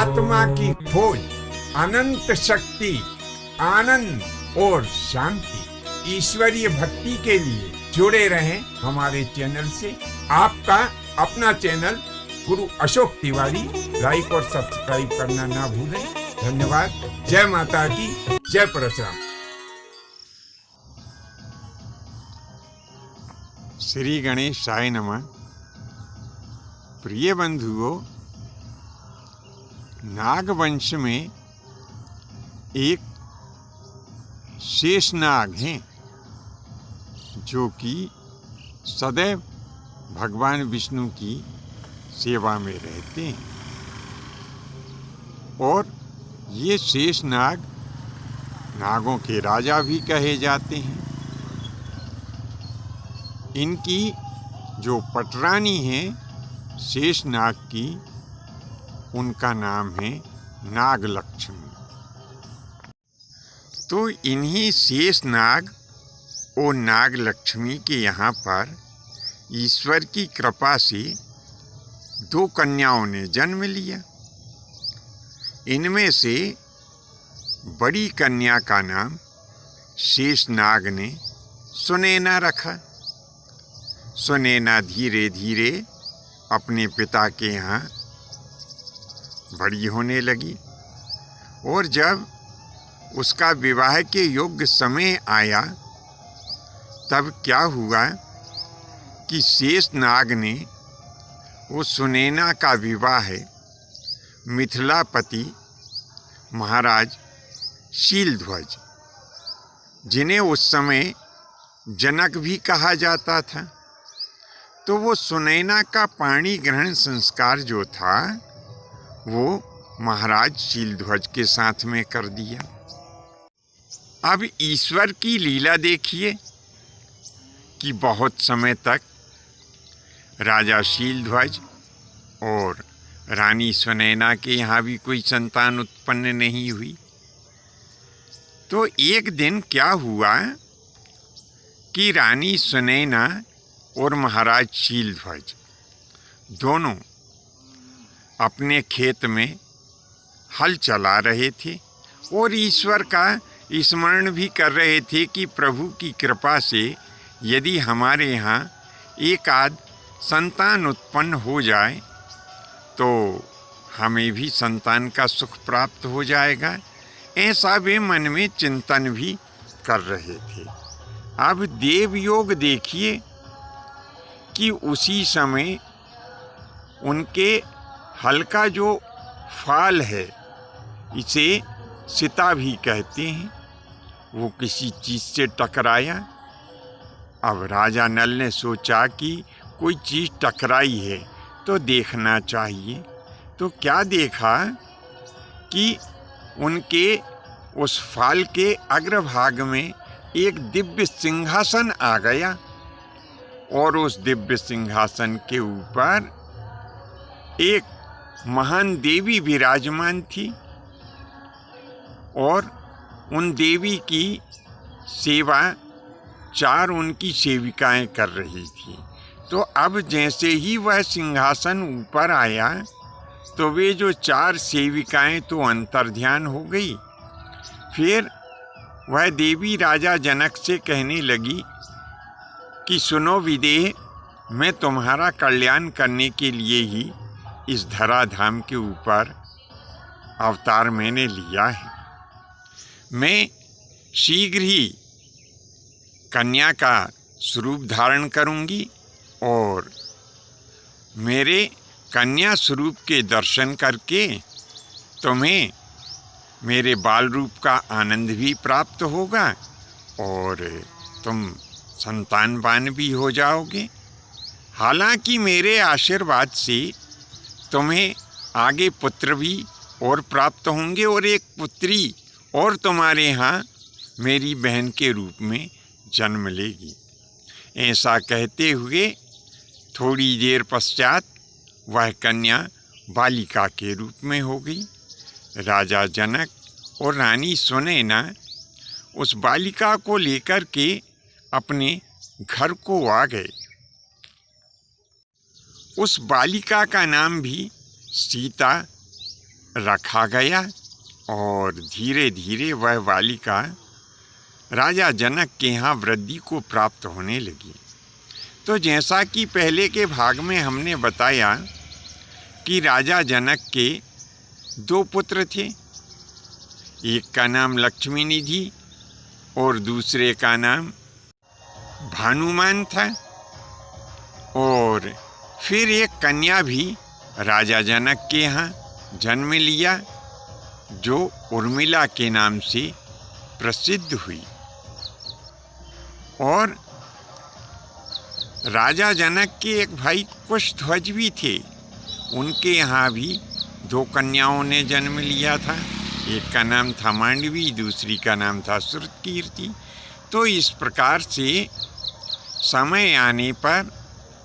आत्मा की खोज, अनंत शक्ति, आनंद और शांति। ईश्वरीय भक्ति के लिए जुड़े रहें हमारे चैनल से। आपका अपना चैनल गुरु अशोक तिवारी। लाइक और सब्सक्राइब करना ना भूलें। धन्यवाद। जय माता की, जय परशुराम। श्री गणेशाय नमः। प्रिय बंधुओं, नागवंश में एक शेषनाग हैं जो कि सदैव भगवान विष्णु की सेवा में रहते हैं। और ये शेषनाग नागों के राजा भी कहे जाते हैं। इनकी जो पटरानी है शेषनाग की, उनका नाम है नागलक्ष्मी। तो इन्हीं शेषनाग और नागलक्ष्मी के यहाँ पर ईश्वर की कृपा से 2 कन्याओं ने जन्म लिया। इनमें से बड़ी कन्या का नाम शेषनाग ने सुनैना रखा। सुनैना धीरे धीरे अपने पिता के यहाँ बड़ी होने लगी और जब उसका विवाह के योग्य समय आया तब क्या हुआ कि शेषनाग ने वो सुनैना का विवाह मिथिलापति महाराज शीलध्वज, जिन्हें उस समय जनक भी कहा जाता था, तो वो सुनैना का पाणी ग्रहण संस्कार जो था वो महाराज शीलध्वज के साथ में कर दिया। अब ईश्वर की लीला देखिए कि बहुत समय तक राजा शीलध्वज और रानी सुनैना के यहाँ भी कोई संतान उत्पन्न नहीं हुई। तो एक दिन क्या हुआ कि रानी सुनैना और महाराज शीलध्वज दोनों अपने खेत में हल चला रहे थे और ईश्वर का स्मरण भी कर रहे थे कि प्रभु की कृपा से यदि हमारे यहाँ एक आध संतान उत्पन्न हो जाए तो हमें भी संतान का सुख प्राप्त हो जाएगा। ऐसा वे मन में चिंतन भी कर रहे थे। अब देवयोग देखिए कि उसी समय उनके हल का जो फाल है, इसे सिता भी कहते हैं, वो किसी चीज़ से टकराया। अब राजा नल ने सोचा कि कोई चीज़ टकराई है तो देखना चाहिए। तो क्या देखा कि उनके उस फाल के अग्रभाग में एक दिव्य सिंहासन आ गया और उस दिव्य सिंहासन के ऊपर एक महान देवी विराजमान थी और उन देवी की सेवा 4 उनकी सेविकाएं कर रही थी। तो अब जैसे ही वह सिंहासन ऊपर आया तो वे जो 4 सेविकाएं तो अंतर्ध्यान हो गई। फिर वह देवी राजा जनक से कहने लगी कि सुनो विदेह, मैं तुम्हारा कल्याण करने के लिए ही इस धराधाम के ऊपर अवतार मैंने लिया है। मैं शीघ्र ही कन्या का स्वरूप धारण करूंगी और मेरे कन्या स्वरूप के दर्शन करके तुम्हें मेरे बाल रूप का आनंद भी प्राप्त होगा और तुम संतानवान भी हो जाओगे। हालांकि मेरे आशीर्वाद से तुम्हें आगे पुत्र भी और प्राप्त होंगे और एक पुत्री और तुम्हारे यहाँ मेरी बहन के रूप में जन्म लेगी। ऐसा कहते हुए थोड़ी देर पश्चात वह कन्या बालिका के रूप में हो गई। राजा जनक और रानी सुनैना उस बालिका को लेकर के अपने घर को आ गए। उस बालिका का नाम भी सीता रखा गया और धीरे धीरे वह बालिका राजा जनक के यहाँ वृद्धि को प्राप्त होने लगी। तो जैसा कि पहले के भाग में हमने बताया कि राजा जनक के 2 पुत्र थे, एक का नाम लक्ष्मी निधि और दूसरे का नाम भानुमान था, और फिर एक कन्या भी राजा जनक के यहाँ जन्म लिया जो उर्मिला के नाम से प्रसिद्ध हुई। और राजा जनक के एक भाई कुशध्वज भी थे, उनके यहाँ भी 2 कन्याओं ने जन्म लिया था, एक का नाम था मांडवी, दूसरी का नाम था श्रुतकीर्ति। तो इस प्रकार से समय आने पर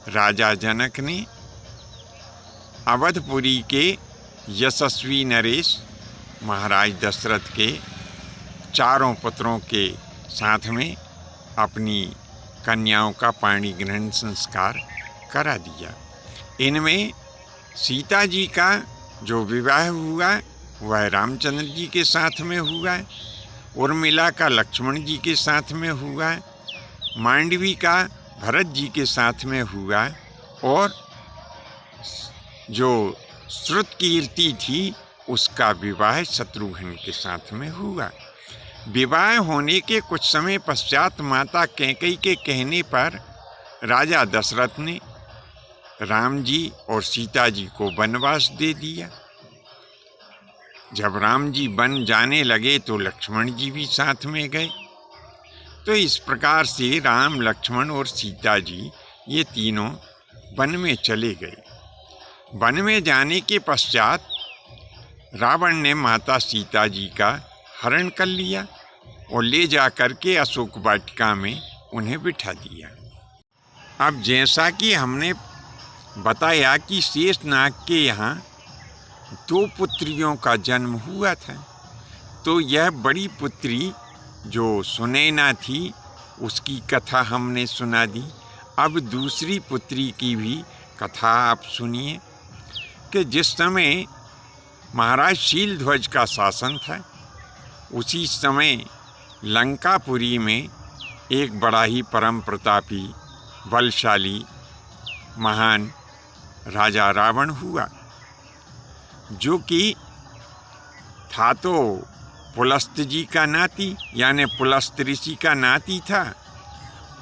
राजा जनक ने अवधपुरी के यशस्वी नरेश महाराज दशरथ के 4 पुत्रों के साथ में अपनी कन्याओं का पाणी ग्रहण संस्कार करा दिया। इनमें सीता जी का जो विवाह हुआ वह रामचंद्र जी के साथ में हुआ, उर्मिला का लक्ष्मण जी के साथ में हुआ, मांडवी का भरत जी के साथ में हुआ, और जो श्रुतकीर्ति थी उसका विवाह शत्रुघ्न के साथ में हुआ। विवाह होने के कुछ समय पश्चात माता कैकेयी के कहने पर राजा दशरथ ने राम जी और सीता जी को वनवास दे दिया। जब राम जी वन जाने लगे तो लक्ष्मण जी भी साथ में गए। तो इस प्रकार से राम, लक्ष्मण और सीता जी ये तीनों वन में चले गए। वन में जाने के पश्चात रावण ने माता सीता जी का हरण कर लिया और ले जा कर के अशोक वाटिका में उन्हें बिठा दिया। अब जैसा कि हमने बताया कि शेषनाग के यहाँ 2 पुत्रियों का जन्म हुआ था, तो यह बड़ी पुत्री जो सुनैना थी उसकी कथा हमने सुना दी। अब दूसरी पुत्री की भी कथा आप सुनिए कि जिस समय महाराज शीलध्वज का शासन था उसी समय लंकापुरी में एक बड़ा ही परम प्रतापी, बलशाली, महान राजा रावण हुआ, जो कि था तो पुलस्त जी का नाती यानी पुलस्त ऋषि का नाती था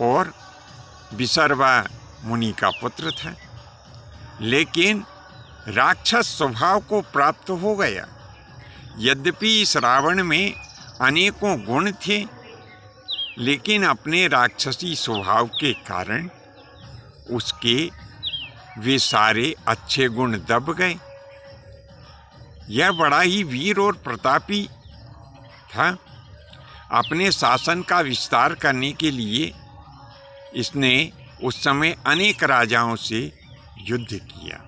और विसर्वा मुनि का पुत्र था, लेकिन राक्षस स्वभाव को प्राप्त हो गया। यद्यपि इस रावण में अनेकों गुण थे, लेकिन अपने राक्षसी स्वभाव के कारण उसके वे सारे अच्छे गुण दब गए। यह बड़ा ही वीर और प्रतापी था। अपने शासन का विस्तार करने के लिए इसने उस समय अनेक राजाओं से युद्ध किया।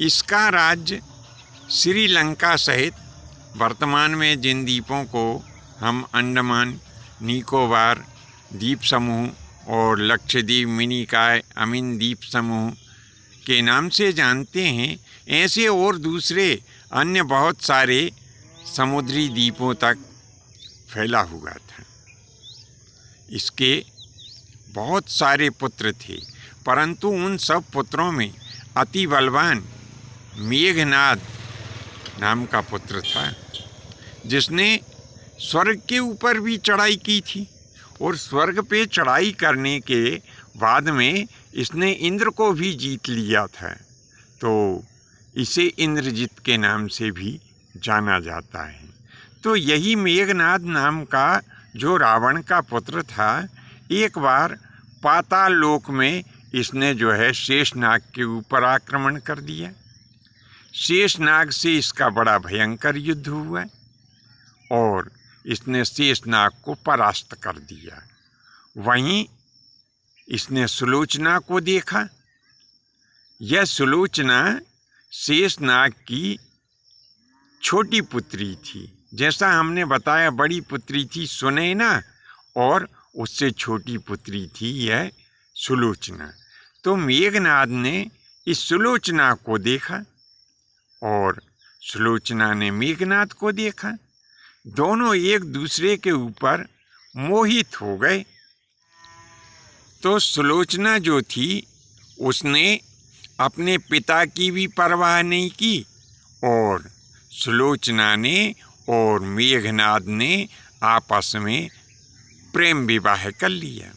इसका राज्य श्रीलंका सहित वर्तमान में जिन द्वीपों को हम अंडमान निकोबार द्वीप समूह और लक्षद्वीप, मिनिकॉय, अमीन द्वीप समूह के नाम से जानते हैं, ऐसे और दूसरे अन्य बहुत सारे समुद्री द्वीपों तक फैला हुआ था। इसके बहुत सारे पुत्र थे, परंतु उन सब पुत्रों में अति बलवान मेघनाद नाम का पुत्र था, जिसने स्वर्ग के ऊपर भी चढ़ाई की थी और स्वर्ग पे चढ़ाई करने के बाद में इसने इंद्र को भी जीत लिया था। तो इसे इंद्रजित के नाम से भी जाना जाता है। तो यही मेघनाद नाम का जो रावण का पुत्र था, एक बार पाताल लोक में इसने जो है शेषनाग के ऊपर आक्रमण कर दिया। शेषनाग से इसका बड़ा भयंकर युद्ध हुआ और इसने शेषनाग को परास्त कर दिया। वहीं इसने सुलोचना को देखा। यह सुलोचना शेषनाग की छोटी पुत्री थी। जैसा हमने बताया, बड़ी पुत्री थी सुनैना और उससे छोटी पुत्री थी यह सुलोचना। तो मेघनाद ने इस सुलोचना को देखा और सुलोचना ने मेघनाद को देखा। दोनों एक दूसरे के ऊपर मोहित हो गए। तो सुलोचना जो थी उसने अपने पिता की भी परवाह नहीं की और सुलोचना ने और मेघनाद ने आपस में प्रेम विवाह कर लिया।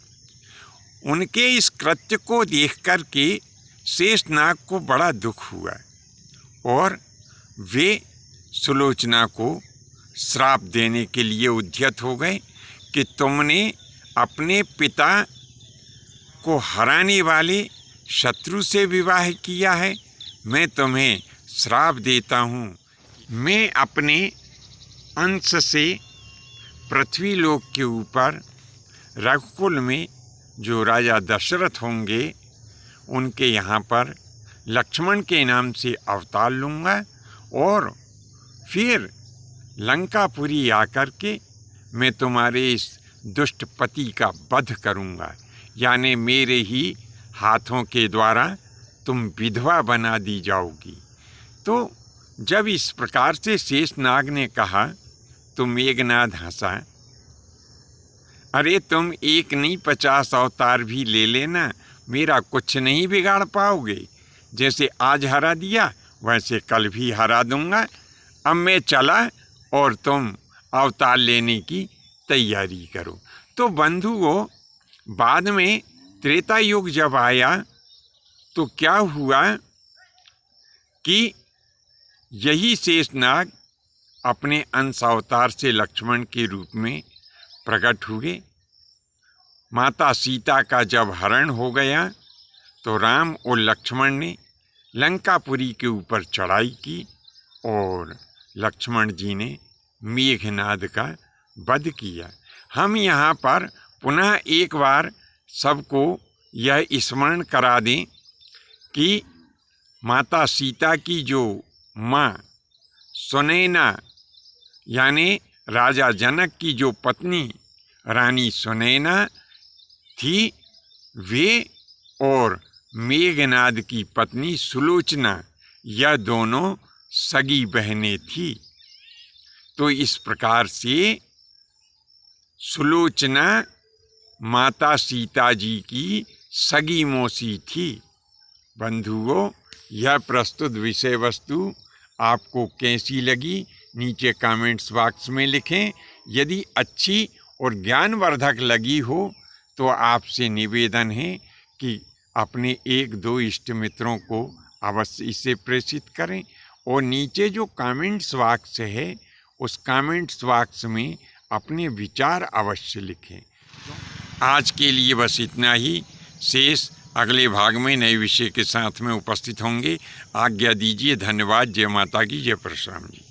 उनके इस कृत्य को देख कर के शेषनाग को बड़ा दुख हुआ और वे सुलोचना को श्राप देने के लिए उद्यत हो गए कि तुमने अपने पिता को हराने वाले शत्रु से विवाह किया है। मैं तुम्हें श्राप देता हूँ, मैं अपने अंश से पृथ्वी लोक के ऊपर रघुकुल में जो राजा दशरथ होंगे उनके यहाँ पर लक्ष्मण के नाम से अवतार लूँगा और फिर लंकापुरी आकर के मैं तुम्हारे इस दुष्ट पति का वध करूँगा, यानी मेरे ही हाथों के द्वारा तुम विधवा बना दी जाओगी। तो जब इस प्रकार से शेषनाग ने कहा तो मेघनाद हंसा। अरे तुम एक नहीं 50 अवतार भी ले लेना, मेरा कुछ नहीं बिगाड़ पाओगे। जैसे आज हरा दिया वैसे कल भी हरा दूंगा। अब मैं चला और तुम अवतार लेने की तैयारी करो। तो बंधुओं, बाद में त्रेता युग जब आया तो क्या हुआ कि यही शेषनाग अपने अंश अवतार से लक्ष्मण के रूप में प्रकट हुए। माता सीता का जब हरण हो गया तो राम और लक्ष्मण ने लंकापुरी के ऊपर चढ़ाई की और लक्ष्मण जी ने मेघनाद का वध किया। हम यहाँ पर पुनः एक बार सबको यह स्मरण करा दें कि माता सीता की जो माँ सुनैना यानी राजा जनक की जो पत्नी रानी सुनैना थी, वे और मेघनाद की पत्नी सुलोचना, यह दोनों सगी बहनें थी। तो इस प्रकार से सुलोचना माता सीता जी की सगी मौसी थी। बंधुओं, यह प्रस्तुत विषय वस्तु आपको कैसी लगी नीचे कमेंट्स बॉक्स में लिखें। यदि अच्छी और ज्ञानवर्धक लगी हो तो आपसे निवेदन है कि अपने 1-2 इष्ट मित्रों को अवश्य इसे प्रेषित करें और नीचे जो कमेंट्स बॉक्स है उस कमेंट्स बॉक्स में अपने विचार अवश्य लिखें। आज के लिए बस इतना ही। शेष अगले भाग में नए विषय के साथ में उपस्थित होंगे। आज्ञा दीजिए। धन्यवाद। जय माता की, जय परशुराम जी।